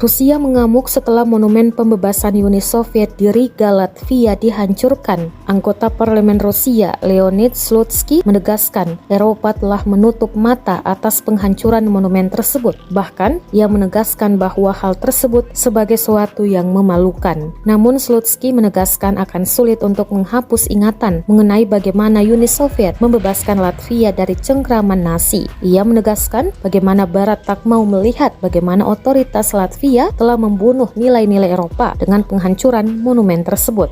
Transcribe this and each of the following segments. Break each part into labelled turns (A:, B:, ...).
A: Rusia mengamuk setelah monumen pembebasan Uni Soviet di Riga, Latvia dihancurkan. Anggota parlemen Rusia, Leonid Slutsky, menegaskan Eropa telah menutup mata atas penghancuran monumen tersebut. Bahkan, ia menegaskan bahwa hal tersebut sebagai sesuatu yang memalukan. Namun, Slutsky menegaskan akan sulit untuk menghapus ingatan mengenai bagaimana Uni Soviet membebaskan Latvia dari cengkraman Nazi. Ia menegaskan bagaimana Barat tak mau melihat bagaimana otoritas Latvia telah membunuh nilai-nilai Eropa dengan penghancuran monumen tersebut.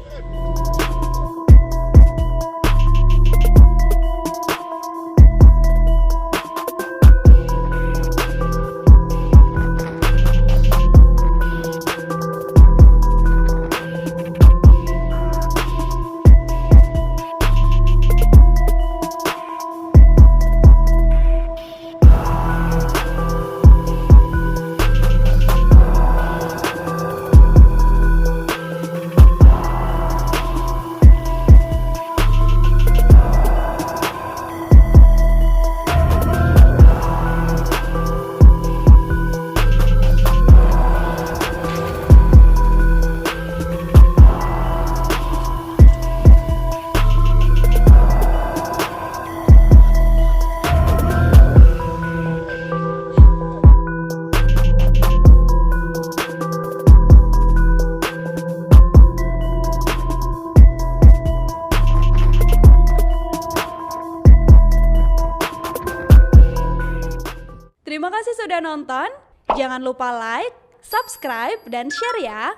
B: Terima kasih sudah nonton. Jangan lupa like, subscribe, dan share ya.